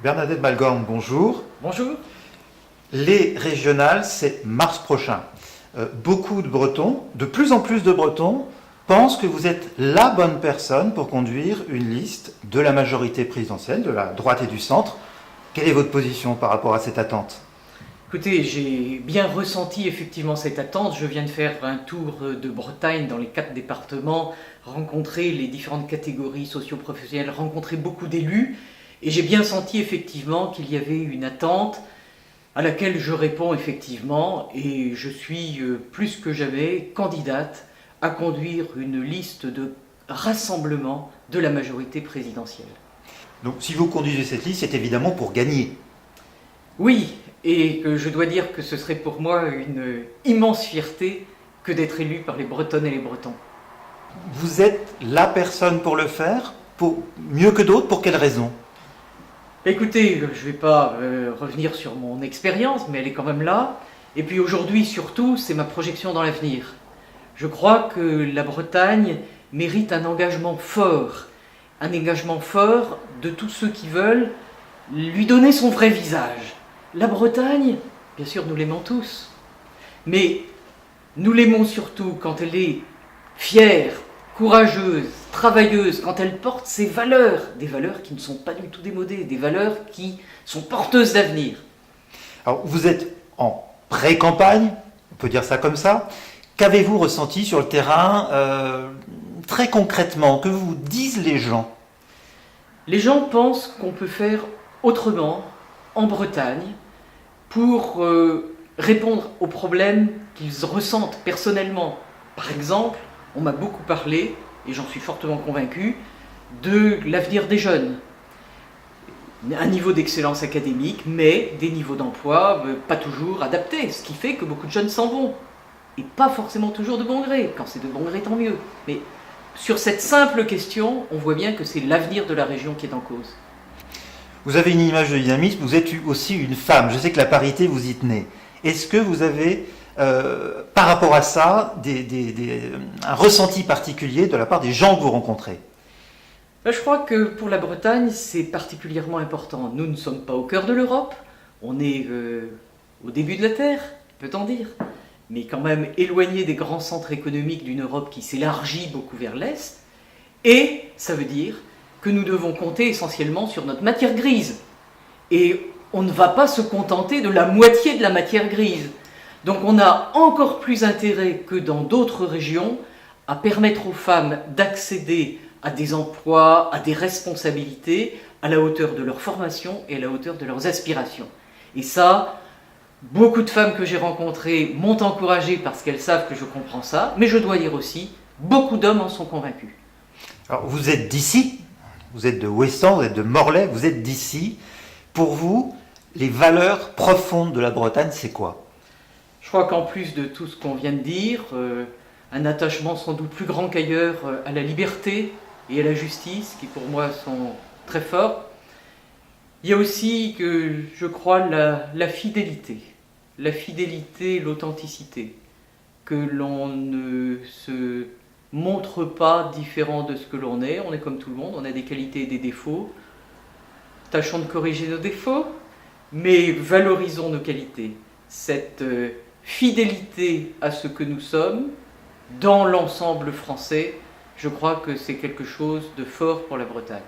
Bernadette Malgorn, bonjour. Bonjour. Les régionales, c'est mars prochain. Beaucoup de Bretons, de plus en plus de Bretons, pensent que vous êtes la bonne personne pour conduire une liste de la majorité présidentielle, de la droite et du centre. Quelle est votre position par rapport à cette attente ? Écoutez, j'ai bien ressenti effectivement cette attente. Je viens de faire un tour de Bretagne dans les 4 départements, rencontrer les différentes catégories socio-professionnelles, rencontrer beaucoup d'élus. Et j'ai bien senti effectivement qu'il y avait une attente à laquelle je réponds effectivement. Et je suis plus que jamais candidate à conduire une liste de rassemblement de la majorité présidentielle. Donc si vous conduisez cette liste, c'est évidemment pour gagner. Oui, et je dois dire que ce serait pour moi une immense fierté que d'être élu par les Bretonnes et les Bretons. Vous êtes la personne pour le faire, mieux que d'autres, pour quelle raison ? Écoutez, je ne vais pas revenir sur mon expérience, mais elle est quand même là. Et puis aujourd'hui, surtout, c'est ma projection dans l'avenir. Je crois que la Bretagne mérite un engagement fort de tous ceux qui veulent lui donner son vrai visage. La Bretagne, bien sûr, nous l'aimons tous, mais nous l'aimons surtout quand elle est fière, courageuse, travailleuse, quand elle porte ses valeurs, des valeurs qui ne sont pas du tout démodées, des valeurs qui sont porteuses d'avenir. Alors, vous êtes en pré-campagne, on peut dire ça comme ça. Qu'avez-vous ressenti sur le terrain, très concrètement? Que vous disent les gens? Les gens pensent qu'on peut faire autrement en Bretagne pour répondre aux problèmes qu'ils ressentent personnellement. Par exemple, on m'a beaucoup parlé, et j'en suis fortement convaincu, de l'avenir des jeunes. Un niveau d'excellence académique, mais des niveaux d'emploi pas toujours adaptés, ce qui fait que beaucoup de jeunes s'en vont. Et pas forcément toujours de bon gré. Quand c'est de bon gré, tant mieux. Mais sur cette simple question, on voit bien que c'est l'avenir de la région qui est en cause. Vous avez une image de dynamisme, vous êtes aussi une femme. Je sais que la parité, vous y tenez. Est-ce que vous avez, par rapport à ça, un ressenti particulier de la part des gens que vous rencontrez ? Je crois que pour la Bretagne, c'est particulièrement important. Nous ne sommes pas au cœur de l'Europe, on est au début de la Terre, peut-on dire, mais quand même éloigné des grands centres économiques d'une Europe qui s'élargit beaucoup vers l'Est. Et ça veut dire que nous devons compter essentiellement sur notre matière grise. Et on ne va pas se contenter de la moitié de la matière grise. Donc on a encore plus intérêt que dans d'autres régions à permettre aux femmes d'accéder à des emplois, à des responsabilités, à la hauteur de leur formation et à la hauteur de leurs aspirations. Et ça, beaucoup de femmes que j'ai rencontrées m'ont encouragé parce qu'elles savent que je comprends ça, mais je dois dire aussi, beaucoup d'hommes en sont convaincus. Alors vous êtes d'ici, vous êtes de Ouessant, vous êtes de Morlaix, vous êtes d'ici. Pour vous, les valeurs profondes de la Bretagne, c'est quoi ? Je crois qu'en plus de tout ce qu'on vient de dire, un attachement sans doute plus grand qu'ailleurs à la liberté et à la justice, qui pour moi sont très forts. Il y a aussi, que je crois, la fidélité, l'authenticité, que l'on ne se montre pas différent de ce que l'on est. On est comme tout le monde, on a des qualités et des défauts. Tâchons de corriger nos défauts, mais valorisons nos qualités. Cette fidélité à ce que nous sommes, dans l'ensemble français, je crois que c'est quelque chose de fort pour la Bretagne.